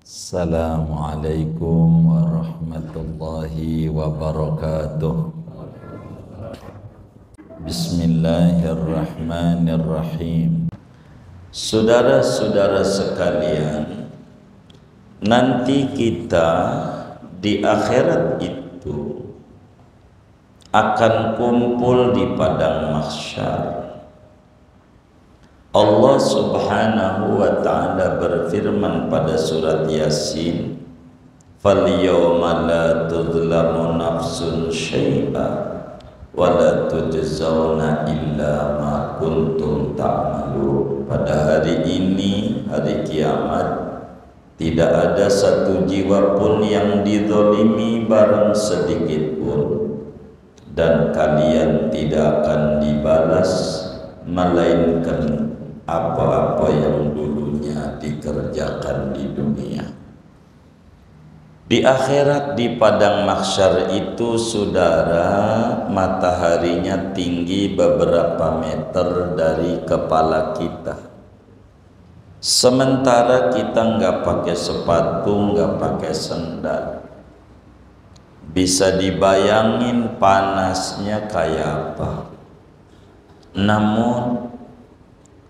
Assalamualaikum warahmatullahi wabarakatuh. Bismillahirrahmanirrahim. Saudara-saudara sekalian, nanti kita di akhirat itu akan kumpul di padang mahsyar. Allah subhanahu wa ta'ala berfirman pada surat Yasin, "Falyawma la tudlamu nafsun syai'a wa la tujzauna illa ma kuntum ta'malu." Pada hari ini, hari kiamat, tidak ada satu jiwa pun yang dizalimi barang sedikit pun, dan kalian tidak akan dibalas melainkan apa-apa yang dulunya dikerjakan di dunia. Di akhirat, di padang mahsyar itu, saudara, mataharinya tinggi beberapa meter dari kepala kita. Sementara kita nggak pakai sepatu, nggak pakai sendal. Bisa dibayangin panasnya kayak apa. Namun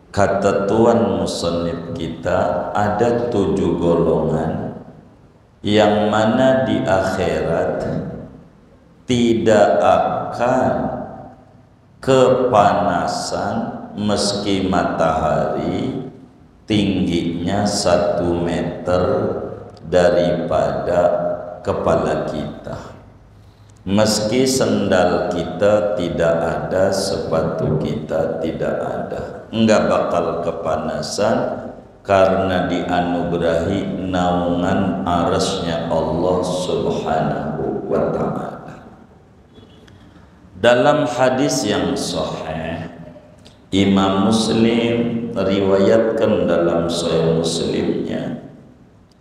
kata Tuhan musannif kita, ada 7 golongan yang mana di akhirat tidak akan kepanasan meski matahari tingginya 1 meter daripada kepala kita. Meski sendal kita tidak ada, sepatu kita tidak ada, enggak bakal kepanasan karena dianugerahi naungan arasnya Allah subhanahu wa ta'ala. Dalam hadis yang sahih, Imam Muslim riwayatkan dalam Sahih Muslimnya,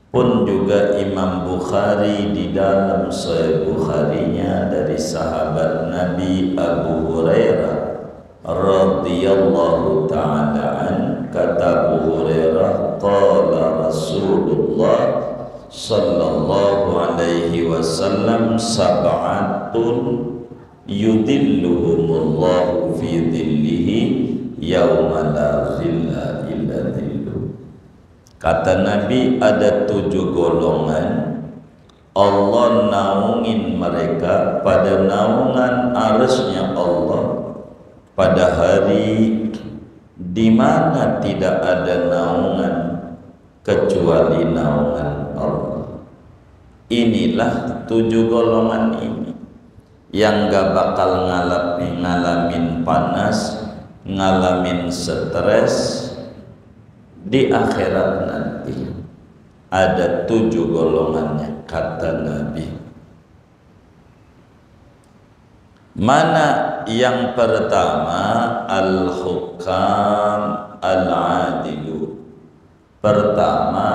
pun juga Imam Bukhari di dalam Sahih Bukharinya dari sahabat Nabi Abu Hurairah radhiyallahu ta'ala an, kata Abu Hurairah, qala Rasulullah sallallahu alaihi wasallam, sab'atun yudhilluhumullahu fi dhillihi yawma la dhilla illa dhilluh. Kata Nabi, ada 7 golongan Allah naungin mereka pada naungan arasnya Allah pada hari di mana tidak ada naungan kecuali naungan Allah. Inilah 7 golongan ini yang gak bakal ngalamin panas, ngalamin stres. Di akhirat nanti ada 7 golongannya, kata Nabi. Mana yang pertama? Al-hukam al-adilu. Pertama,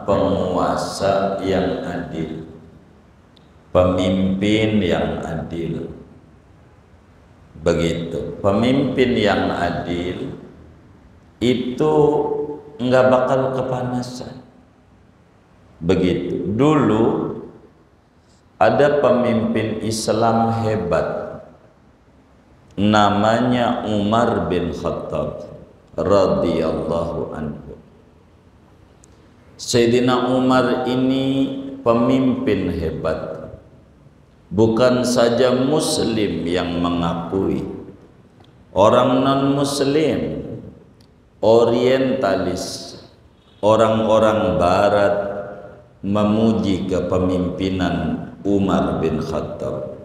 penguasa yang adil, pemimpin yang adil. Begitu, pemimpin yang adil itu enggak bakal kepanasan. Begitu. Dulu ada pemimpin Islam hebat, namanya Umar bin Khattab radhiyallahu anhu. Sayyidina Umar ini pemimpin hebat. Bukan saja muslim yang mengakui, orang non-muslim, orientalis, orang-orang barat memuji kepemimpinan Umar bin Khattab.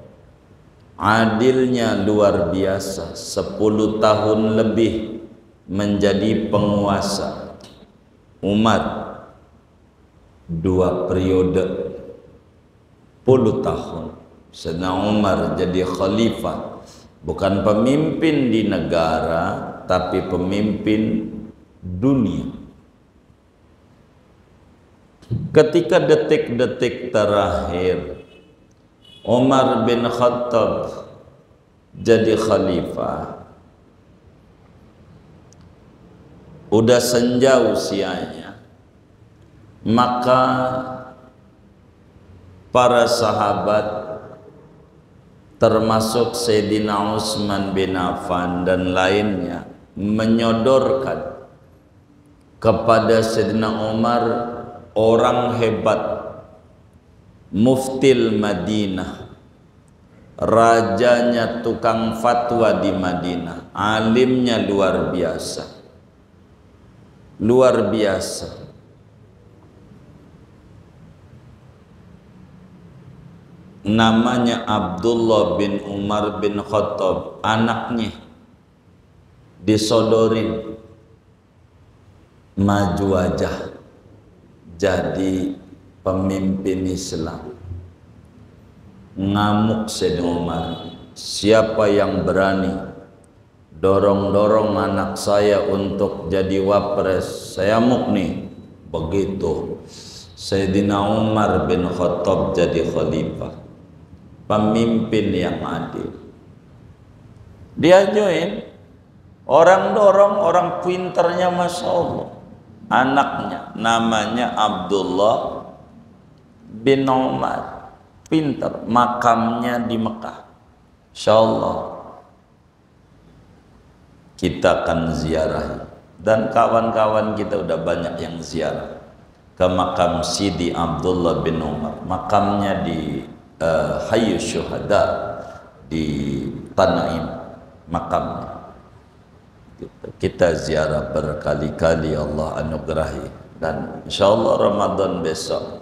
Adilnya luar biasa, 10 tahun lebih menjadi penguasa. Umar 2 periode 10 tahun. Sayyidina Umar jadi khalifah, bukan pemimpin di negara tapi pemimpin dunia. Ketika detik-detik terakhir Umar bin Khattab jadi khalifah, udah senja usianya, Maka para sahabat termasuk Sayyidina Utsman bin Affan dan lainnya menyodorkan kepada Sayyidina Umar orang hebat, muftil Madinah, rajanya tukang fatwa di Madinah, alimnya luar biasa, luar biasa. Namanya Abdullah bin Umar bin Khattab, anaknya disodorin maju aja jadi pemimpin Islam. Ngamuk Sayyidina Umar, siapa yang berani dorong-dorong anak saya untuk jadi wapres, saya amuk nih. Begitu Sayyidina Umar bin Khattab jadi khalifah, pemimpin yang adil. Dia join, orang dorong, orang pinternya Masya Allah. Anaknya namanya Abdullah bin Umar, pinter, makamnya di Mekah. Insya Allah kita akan ziarah, dan kawan-kawan kita udah banyak yang ziarah ke makam Sidi Abdullah bin Umar. Makamnya di Hayyu Syuhada di Tanaim, makamnya. Kita ziarah berkali-kali, Allah anugerahi, dan insyaallah Ramadan besok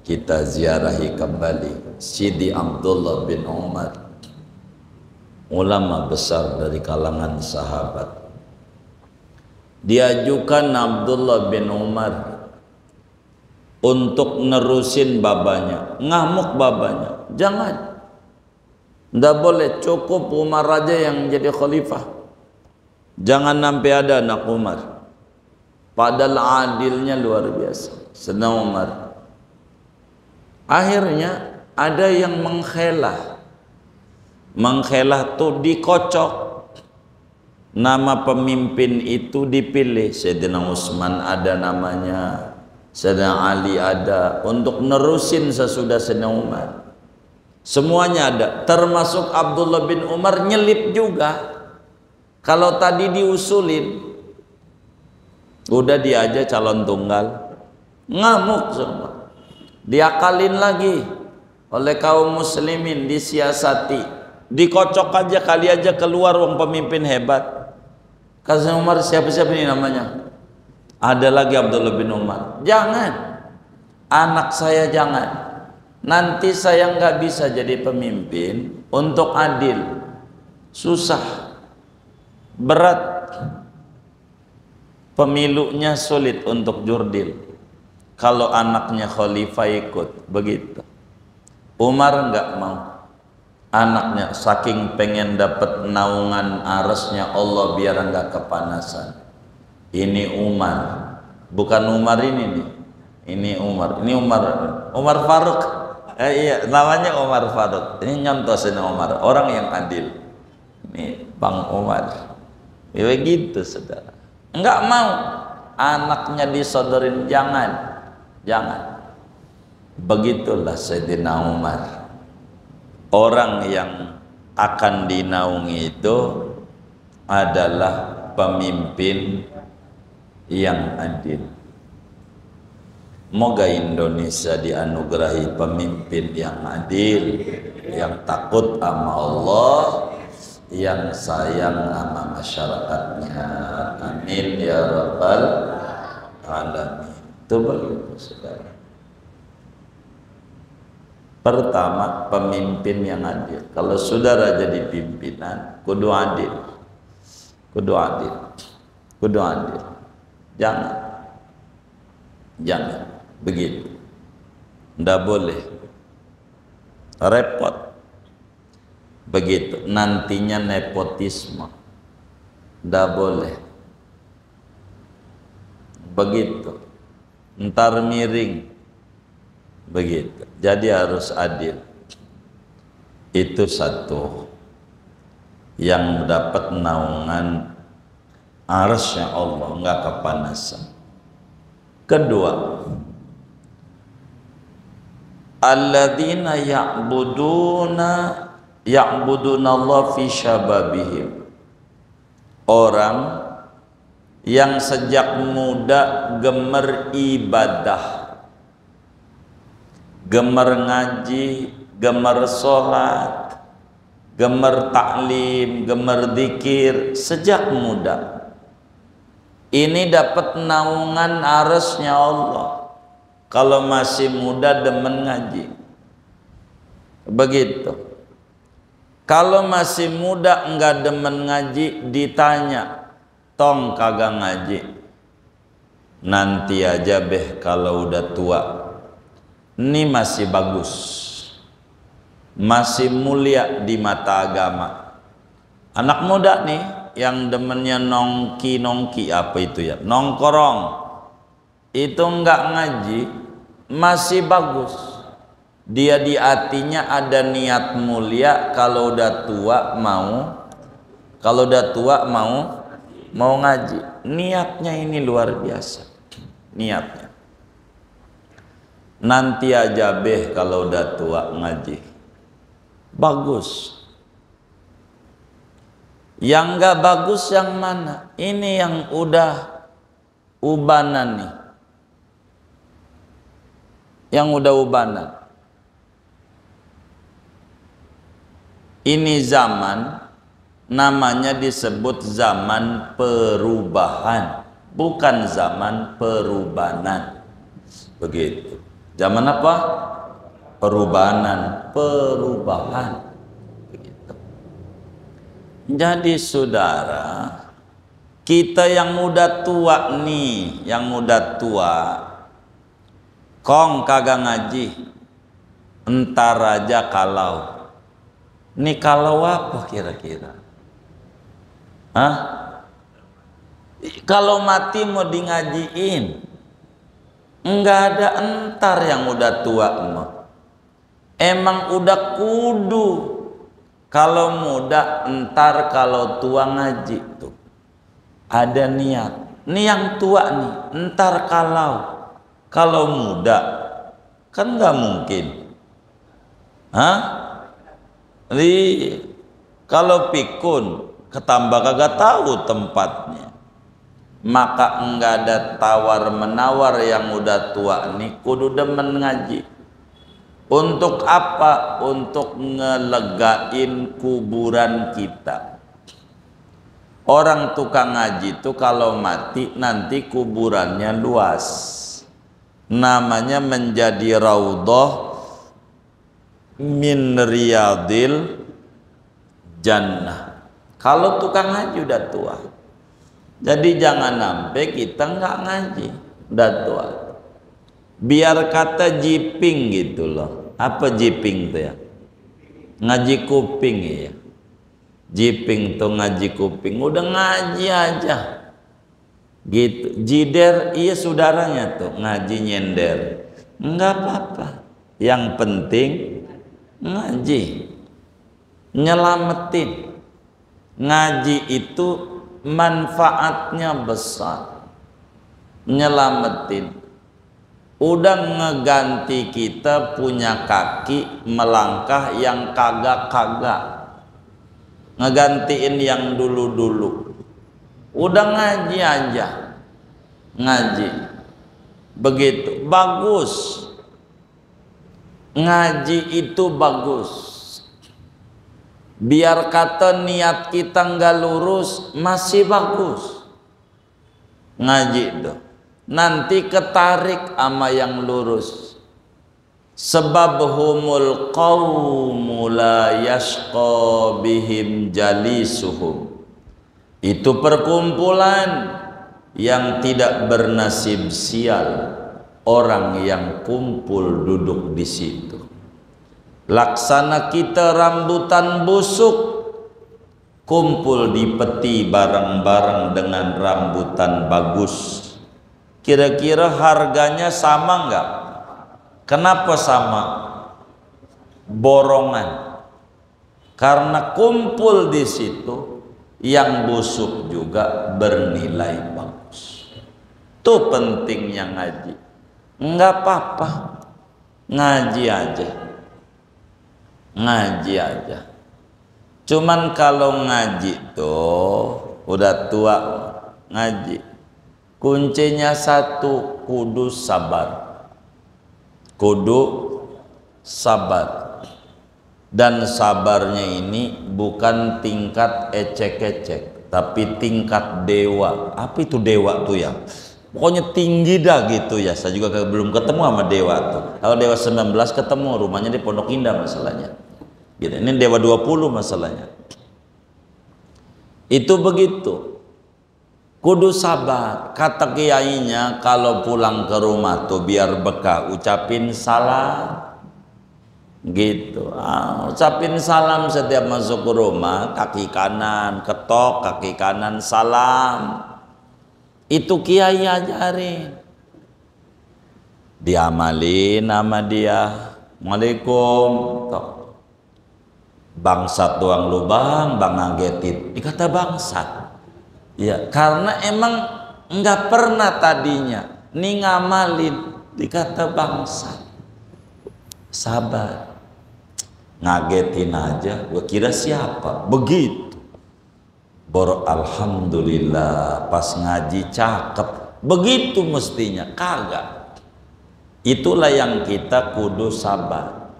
kita ziarahi kembali Sidi Abdullah bin Umar, ulama besar dari kalangan sahabat. Diajukan Abdullah bin Umar untuk nerusin babanya, ngamuk babanya, jangan, ndak boleh, cukup Umar aja yang jadi khalifah, jangan sampai ada anak Umar. Padahal adilnya luar biasa Sayyidina Umar. Akhirnya ada yang mengkhelah tuh dikocok, nama pemimpin itu dipilih. Sayyidina Utsman ada namanya, Sayyidina Ali ada, untuk nerusin sesudah Sayyidina Umar. Semuanya ada, termasuk Abdullah bin Umar nyelip juga. Kalau tadi diusulin, udah dia aja calon tunggal, ngamuk semua. Diakalin lagi oleh kaum muslimin, disiasati, dikocok aja, kali aja keluar wong pemimpin hebat. Kata Umar, siapa-siapa ini namanya? Ada lagi Abdullah bin Umar. Jangan, anak saya jangan. Nanti saya nggak bisa jadi pemimpin untuk adil, susah, berat, pemilunya sulit untuk jurdil kalau anaknya khalifah ikut. Begitu Umar nggak mau, anaknya saking pengen dapat naungan arasnya Allah biar nggak kepanasan. Ini Umar, bukan Umar ini nih, ini Umar, Umar Faruk. Iya, namanya Umar Faruk. Ini nyontosin Umar, orang yang adil. Ini Bang Umar. Ya begitu saudara. Enggak mau anaknya disodorin, jangan. Begitulah Sayyidina Umar. Orang yang akan dinaungi itu adalah pemimpin yang adil. Moga Indonesia dianugerahi pemimpin yang adil, yang takut sama Allah, yang sayang sama masyarakatnya. Amin ya rabbal alamin. Itu begitu saudara. Pertama, pemimpin yang adil. Kalau saudara jadi pimpinan, kudu adil, kudu adil. Jangan begitu, ndak boleh repot. Begitu nantinya nepotisme, ndak boleh. Begitu ntar miring. Begitu, jadi harus adil. Itu satu yang dapat naungan arasnya Allah, nggak kepanasan. Kedua, alladzina ya'buduna Allah fi syababihim, orang yang sejak muda gemer ibadah, gemer ngaji, gemer sholat, gemer taklim, gemer zikir sejak muda. Ini dapat naungan arsy-Nya Allah. Kalau masih muda demen ngaji, begitu. Kalau masih muda enggak demen ngaji, ditanya, tong kagak ngaji, nanti aja beh kalau udah tua. Ini masih bagus, masih mulia di mata agama. Anak muda nih yang demennya nongki apa itu ya, nongkrong, itu enggak ngaji, masih bagus. Dia di hatinya ada niat mulia, kalau udah tua mau ngaji. Niatnya ini luar biasa. Niatnya. Nanti aja beh kalau udah tua ngaji. Bagus. Yang enggak bagus yang mana? Ini yang udah ubanan nih. Yang udah ubanan. Ini zaman namanya disebut zaman perubahan, bukan zaman perubanan. Begitu. Zaman apa? Perubahan. Begitu. Jadi saudara, kita yang udah tua nih, yang udah tua, kong kagak ngaji, entar aja kalau. Ini kalau apa kira-kira? Hah? Kalau mati mau di ngajiin, enggak ada entar yang udah tua mah. Emang udah kudu. Kalau muda entar, kalau tua ngaji tuh. Ada niat. Ini yang tua nih, entar kalau muda kan nggak mungkin. Hah? Kalau pikun ketambah kagak tahu tempatnya, maka enggak ada tawar menawar yang udah tua nih kudu demen ngaji. Untuk apa? Untuk ngelegain kuburan kita. Orang tukang ngaji itu kalau mati nanti kuburannya luas, namanya menjadi raudhah min riyadil jannah. Kalau tukang ngaji udah tua. Jadi jangan sampai kita nggak ngaji udah tua. Biar kata jiping gitu loh. Apa jiping tuh ya? Ngaji kuping ya. Jiping tuh ngaji kuping, udah ngaji aja gitu. Jider iya saudaranya tuh ngaji nyender, nggak apa-apa, yang penting ngaji, nyelamatin. Ngaji itu manfaatnya besar, nyelamatin. Udah ngeganti kita punya kaki melangkah yang kagak-kagak, ngegantiin yang dulu-dulu. Udah ngaji aja, ngaji begitu bagus. Ngaji itu bagus. Biar kata niat kita nggak lurus, masih bagus. Ngaji itu nanti ketarik sama yang lurus. Sebab humul qaumu la yashqa bihim jalisuhum. Itu perkumpulan yang tidak bernasib sial orang yang kumpul duduk di situ. Laksana kita rambutan busuk kumpul di peti bareng-bareng dengan rambutan bagus. Kira-kira harganya sama enggak? Kenapa sama? Borongan. Karena kumpul di situ, yang busuk juga bernilai bagus. Itu pentingnya ngaji. Enggak apa-apa. ngaji aja, ngaji aja. Cuman kalau ngaji tuh udah tua ngaji, kuncinya satu, kudu sabar, kudu sabar. Dan sabarnya ini bukan tingkat ecek-ecek, tapi tingkat dewa. Apa itu dewa tuh ya? Pokoknya tinggi dah gitu ya. Saya juga belum ketemu sama dewa tuh. Kalau dewa 19 ketemu, rumahnya di Pondok Indah masalahnya. Gitu. Ini dewa 20 masalahnya. Itu begitu. Kudu sabar. Kata kiainya kalau pulang ke rumah tuh biar bekah ucapin salam. Gitu. Ucapin salam setiap masuk ke rumah, kaki kanan ketok, kaki kanan salam. Itu kiai ajarin, diamalin sama dia. Assalamualaikum. Bangsat doang lu bang ngagetin, dikata bangsat. Ya karena emang nggak pernah tadinya nih ngamalin, dikata bangsat. Sabar, ngagetin aja, gua kira siapa begitu. Alhamdulillah pas ngaji cakep, begitu mestinya. Kagak. Itulah yang kita kudu sabar.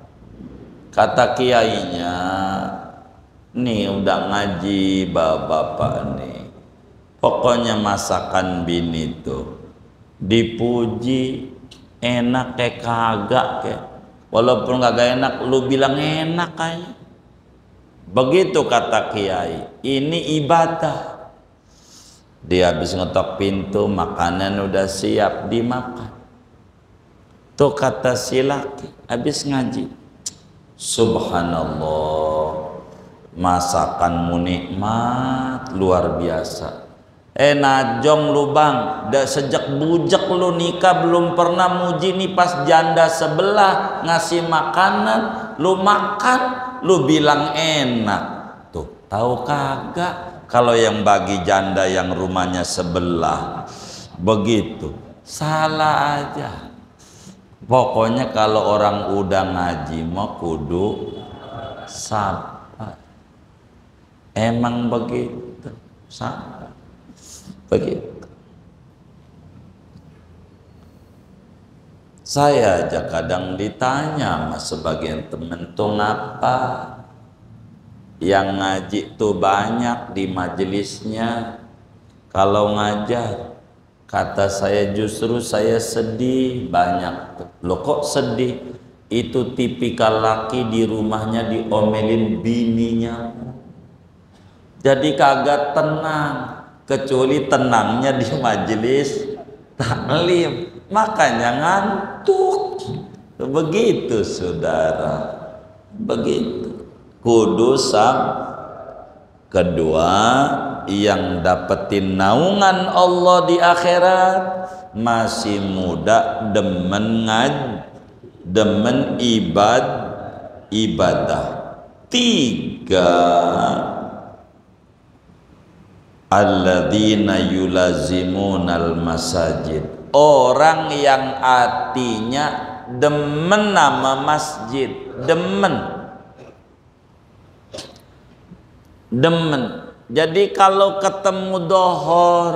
Kata kiainya, nih udah ngaji bapak-bapak nih, pokoknya masakan bini tuh dipuji enak kayak kagak kayak, walaupun kagak enak lu bilang enak kayak. Begitu kata kiai, ini ibadah. Dia habis ngetok pintu, makanan udah siap dimakan. Tuh kata si laki habis ngaji, subhanallah, masakanmu nikmat luar biasa. Najong lu bang, sejak bujak lu nikah belum pernah muji nih pas janda sebelah ngasih makanan, lu makan, lu bilang enak. Tuh, tahu kagak kalau yang bagi janda yang rumahnya sebelah begitu, salah aja. Pokoknya kalau orang udah ngaji mau kudu sabar. Emang begitu, sabar. Begitu. Saya aja kadang ditanya sama sebagian temen tuh ngapa yang ngaji tuh banyak di majelisnya, kalau ngajar. Kata saya justru saya sedih banyak. Loh kok sedih? Itu tipikal laki di rumahnya diomelin bininya, jadi kagak tenang. Kecuali tenangnya di majelis taklim, makanya ngantuk. Begitu saudara, begitu. Kudus. Kedua, yang dapetin naungan Allah di akhirat masih muda, demen ibadah. Tiga, alladzina yulazimunal masajid, orang yang hatinya demen nama masjid, demen. Jadi kalau ketemu dohor,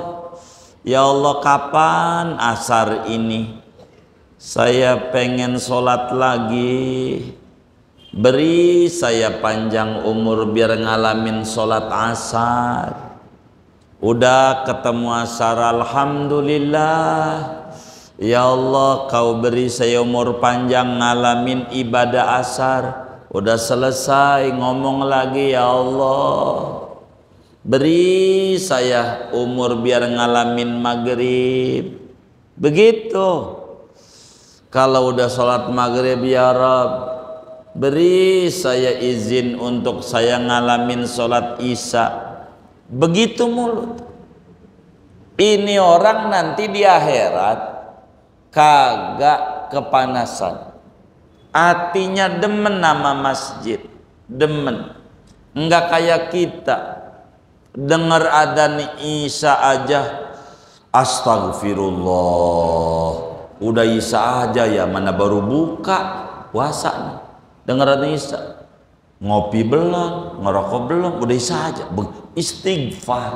ya Allah kapan asar ini, saya pengen sholat lagi, beri saya panjang umur biar ngalamin sholat asar. Udah ketemu asar, alhamdulillah, ya Allah kau beri saya umur panjang ngalamin ibadah asar. Udah selesai ngomong lagi, ya Allah beri saya umur biar ngalamin maghrib. Begitu. Kalau udah sholat maghrib, ya Rabb beri saya izin untuk saya ngalamin sholat isya. Begitu mulut. Ini orang nanti di akhirat kagak kepanasan, hatinya demen nama masjid, demen. Enggak kayak kita dengar adzan isya aja astagfirullah, Udah Isya aja ya, mana baru buka puasa nih. Dengeran Isya. Ngopi belum, ngerokok belum, udah Isya aja. Istighfar.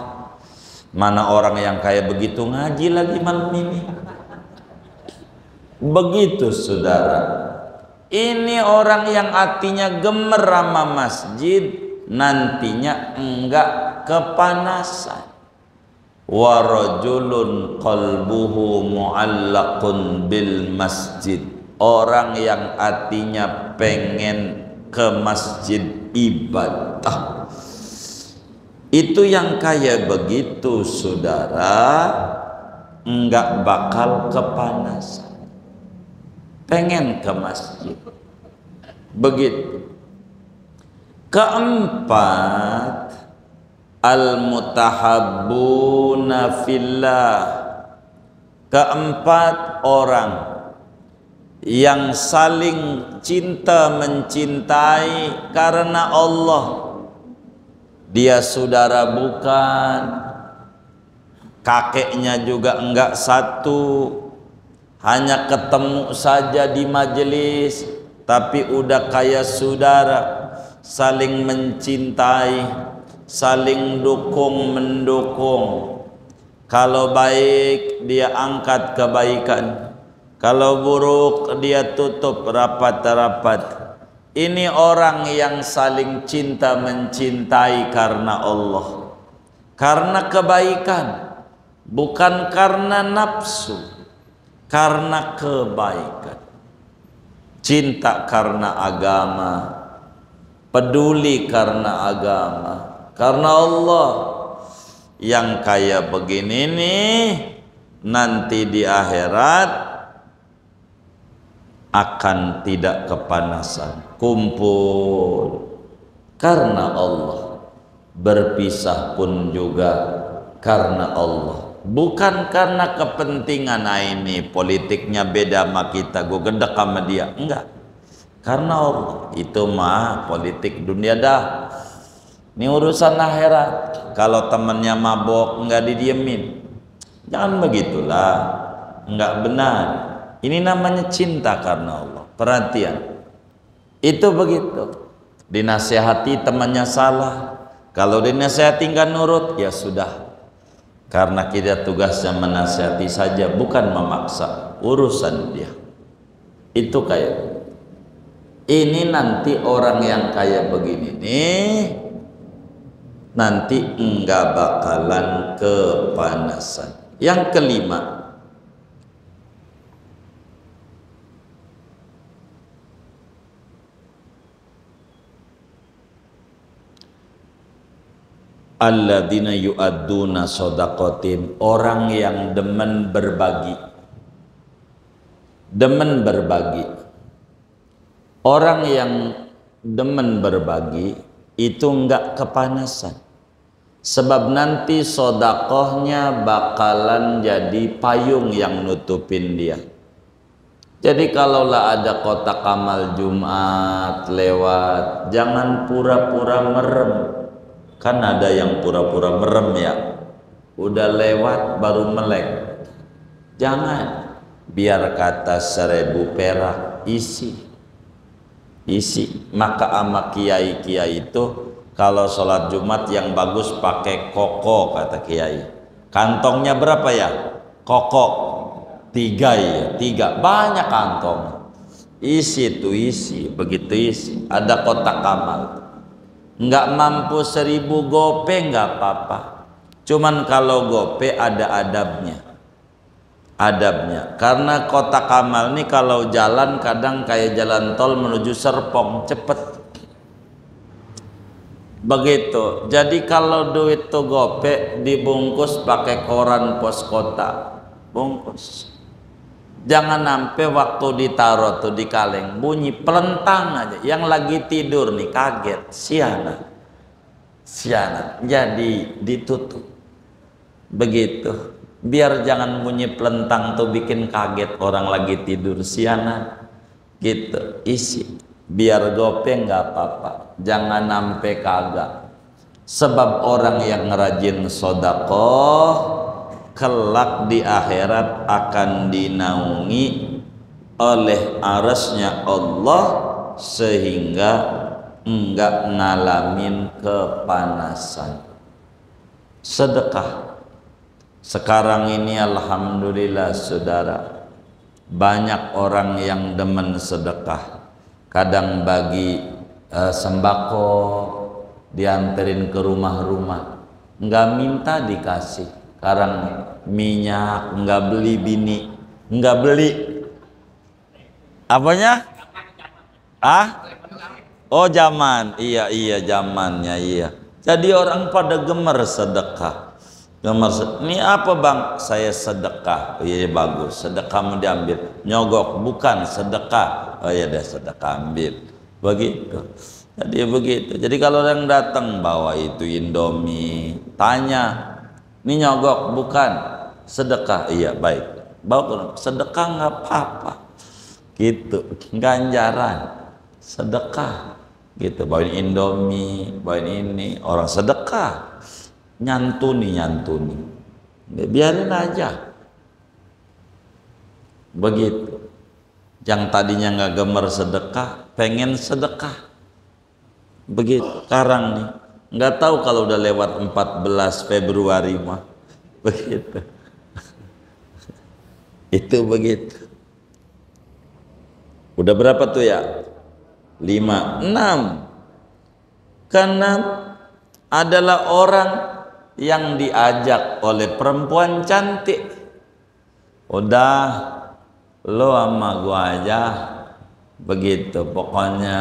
Mana orang yang kayak begitu ngaji lagi malam ini. Begitu saudara. Ini orang yang hatinya gemer sama masjid, nantinya enggak kepanasan. Wa rajulun qalbuhu mu'allaqun bil masjid. Orang yang hatinya pengen ke masjid ibadah. Itu yang kayak begitu saudara, enggak bakal kepanasan. Pengen ke masjid. Begitu. Keempat, al-mutahabbuna fillah. Keempat, orang yang saling cinta mencintai karena Allah. Dia saudara bukan, kakeknya juga enggak satu, hanya ketemu saja di majelis, tapi udah kayak saudara, saling mencintai, saling dukung mendukung. Kalau baik dia angkat kebaikan, kalau buruk dia tutup rapat-rapat. Ini orang yang saling cinta mencintai karena Allah, karena kebaikan, bukan karena nafsu, karena kebaikan. Cinta karena agama, peduli karena agama, karena Allah. Yang kayak begini nih nanti di akhirat akan tidak kepanasan. Kumpul karena Allah, berpisah pun juga karena Allah, bukan karena kepentingan. Nah ini politiknya beda sama kita, gue gedek sama dia, enggak, karena Allah. Itu mah politik dunia dah. Ini urusan akhirat. Kalau temennya mabok enggak didiemin, jangan begitulah, enggak benar. Ini namanya cinta karena Allah. Perhatian, itu begitu. Dinasihati temannya salah, kalau dinasihati enggak nurut, ya sudah. Karena kita tugasnya menasihati saja, bukan memaksa. Urusan dia. Itu kayak ini. Nanti orang yang kayak begini nih, nanti enggak bakalan kepanasan. Yang kelima, alladzina yu'adduna shadaqatim, orang yang demen berbagi. Demen berbagi. Orang yang demen berbagi itu enggak kepanasan. Sebab nanti sodakohnya bakalan jadi payung yang nutupin dia. Jadi kalaulah ada kotak amal Jumat lewat, jangan pura-pura merem. Kan ada yang pura-pura merem ya, udah lewat baru melek. Jangan, biar kata 1000 perak isi. Maka ama kiai-kiai itu kalau sholat Jumat yang bagus pakai koko, kata kiai. Kantongnya berapa ya? Koko 3 ya, 3, banyak kantong. Isi tuh isi, begitu isi. Ada kotak amal. Nggak mampu 1000 gope nggak apa-apa. Cuman kalau gope ada adabnya. Karena kotak amal nih kalau jalan kadang kayak jalan tol menuju Serpong, cepet. Begitu. Jadi kalau duit tuh gope dibungkus pakai koran pos kota, bungkus. Jangan sampai waktu ditaruh tuh di kaleng bunyi pelentang aja. Yang lagi tidur nih kaget, sianat. Jadi ditutup. Begitu. Biar jangan bunyi pelentang tuh bikin kaget orang lagi tidur, sianat. Gitu, isi. Biar gope nggak apa-apa. Jangan sampai kagak. Sebab orang yang rajin sodakoh kelak di akhirat akan dinaungi oleh arasnya Allah sehingga enggak ngalamin kepanasan. Sedekah. Sekarang ini alhamdulillah saudara, banyak orang yang demen sedekah. Kadang bagi sembako, dianterin ke rumah-rumah, nggak minta dikasih. Sekarang minyak nggak beli, bini nggak beli. Apanya? Oh zaman, iya zamannya iya. Jadi orang pada gemar sedekah. Ini apa bang? Saya sedekah. Iya bagus. Sedekahmu diambil. Nyogok bukan sedekah. Oh iya deh sedekah ambil. Begitu. Jadi begitu. Jadi kalau orang datang bawa itu Indomie, tanya, ini nyogok bukan sedekah? Iya baik. Bawa sedekah nggak apa-apa. Gitu. Ganjaran sedekah. Gitu. Bawain Indomie, bawain ini. Orang sedekah. Nyantuni biarin aja begitu. Yang tadinya nggak gemar sedekah pengen sedekah begitu. Sekarang nih nggak tahu kalau udah lewat 14 Februari mah begitu. Itu begitu. Udah berapa tuh ya? 5, 6. Karena adalah orang yang diajak oleh perempuan cantik. Udah lo sama gua aja begitu, pokoknya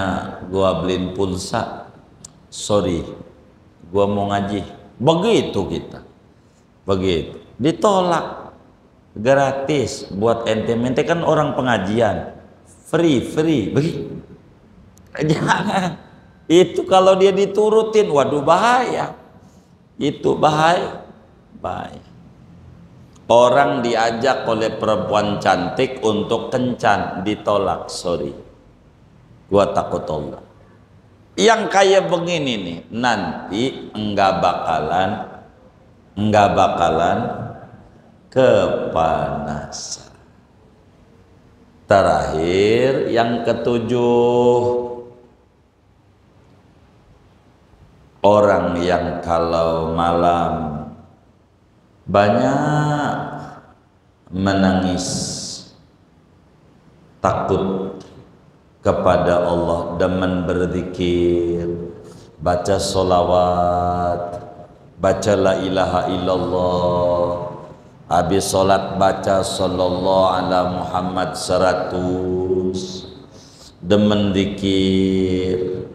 gua beliin pulsa, sorry gua mau ngaji. Begitu kita begitu, ditolak. Gratis buat ente kan orang pengajian, free begitu. Jangan itu, kalau dia diturutin waduh bahaya. Itu bahaya. Orang diajak oleh perempuan cantik untuk kencan, ditolak, sorry gua takut Allah. Yang kayak begini nih nanti enggak bakalan kepanasan. Terakhir yang ketujuh, orang yang kalau malam banyak menangis, takut kepada Allah, demen berzikir, baca sholawat, baca la ilaha illallah, habis sholat baca sallallahu ala Muhammad 100, demen zikir,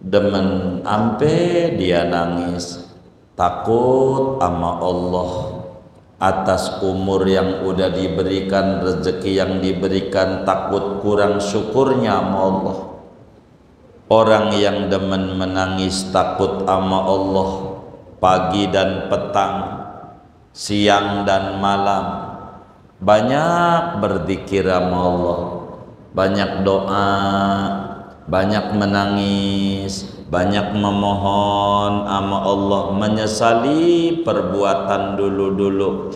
demen ampe dia nangis, takut sama Allah atas umur yang udah diberikan, rezeki yang diberikan, takut kurang syukurnya sama Allah. Orang yang demen menangis takut sama Allah pagi dan petang, siang dan malam, banyak berzikir sama Allah, banyak doa, banyak menangis, banyak memohon sama Allah, menyesali perbuatan dulu-dulu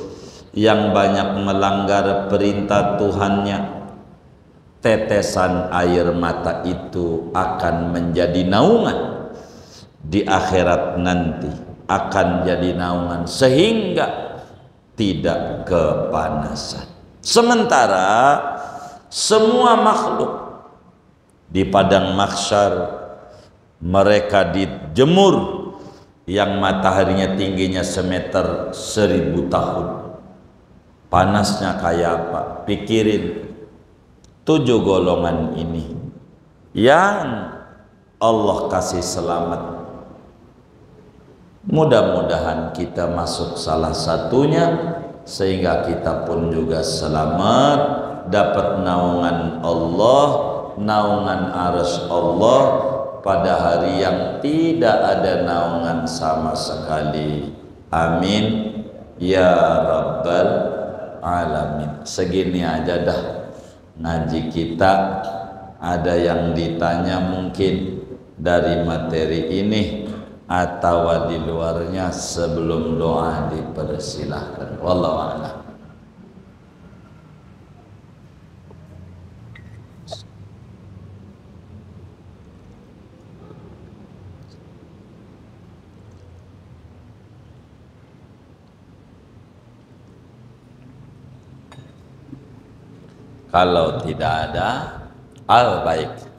yang banyak melanggar perintah Tuhannya. Tetesan air mata itu akan menjadi naungan di akhirat nanti, akan jadi naungan sehingga tidak kepanasan. Sementara semua makhluk di padang mahsyar mereka dijemur yang mataharinya tingginya semeter 1000 tahun. Panasnya kayak apa? Pikirin 7 golongan ini yang Allah kasih selamat. Mudah-mudahan kita masuk salah satunya sehingga kita pun juga selamat, dapat naungan Allah, naungan arsy Allah pada hari yang tidak ada naungan sama sekali. Amin ya rabbal alamin. Segini aja dah ngaji kita. Ada yang ditanya mungkin dari materi ini, atau di luarnya sebelum doa dipersilahkan. Wallahu a'lam. Kalau tidak ada, baik.